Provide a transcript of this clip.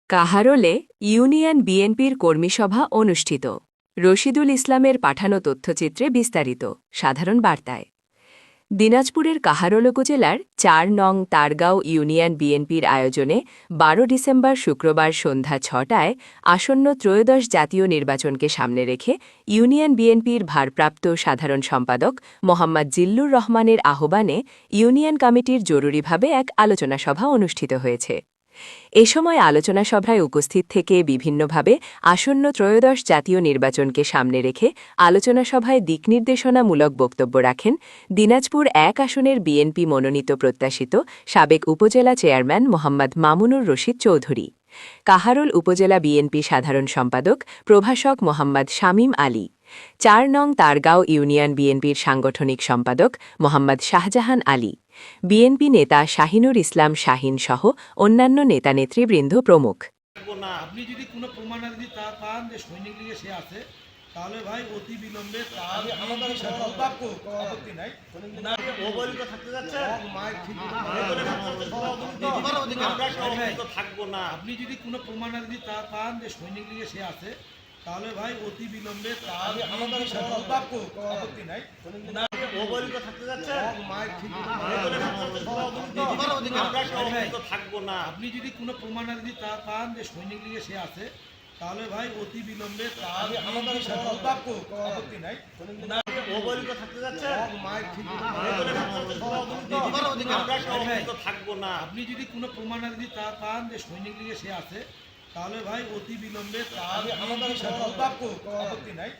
কাহারোলে union বিএনপির কর্মীসভা অনুষ্ঠিত। রশিদুল ইসলামের পাঠানো তথ্যচিত্রে বিস্তারিত। সাধারণ বার্তায় দিনাজপুরের কাহারোল উপজেলার ৪ নং তারগাঁও ইউনিয়ন বিএনপির আয়োজনে ১২ ডিসেম্বর শুক্রবার সন্ধ্যা ৬টায় আসন্ন ত্রয়োদশ জাতীয় নির্বাচনকে সামনে রেখে ইউনিয়ন বিএনপির ভারপ্রাপ্ত সাধারণ সম্পাদক মোহাম্মদ জিল্লুর রহমানের আহ্বানে ইউনিয়ন কমিটির জরুরিভাবে এক আলোচনা সভা অনুষ্ঠিত হয়েছে। এ সময় আলোচনা সভায় উপস্থিত থেকে বিভিন্নভাবে আসন্ন ত্রয়োদশ জাতীয় নির্বাচনকে সামনে রেখে আলোচনা সভায় দিকনির্দেশনামূলক বক্তব্য রাখেন দিনাজপুর ১ আসনের বিএনপি মনোনীত প্রত্যাশিত সাবেক উপজেলা চেয়ারম্যান মোহাম্মদ মামুনুর রশিদ চৌধুরী, কাহারোল উপজেলা বিএনপি সাধারণ সম্পাদক প্রভাষক মোহাম্মদ শামীম আলী, ৪ নং তারগাঁও ইউনিয়ন বিএনপির সাংগঠনিক সম্পাদক মোহাম্মদ শাহজাহান আলী, বিএনপি নেতা শাহিনুর ইসলাম শাহিন সহ অন্যান্য নেতানেতৃবৃন্দ প্রমুখ। আপনি যদি কোনো প্রমাণাদি পান যে সৈনিক লীগে সে আছে, তাহলে ভাই অতি বিলম্বে আপত্তি নাই থাকবো না। আপনি যদি কোনো প্রমাণাদি পান যে সৈনিক লীগে সে আছে, তাহলে ভাই অতি বিলম্বে আপত্তি নাই থাকবো না। আপনি যদি কোনো প্রমাণাদি পান যে সৈনিক লীগে সে আছে, তাহলে ভাই অতি বিলম্বে আপত্তি নাই থাকবো না। আপনি যদি কোনো প্রমাণাদি পান যে সৈনিক লীগে সে আছে, তাহলে ভাই অতি বিলম্বে আপত্তি নাই।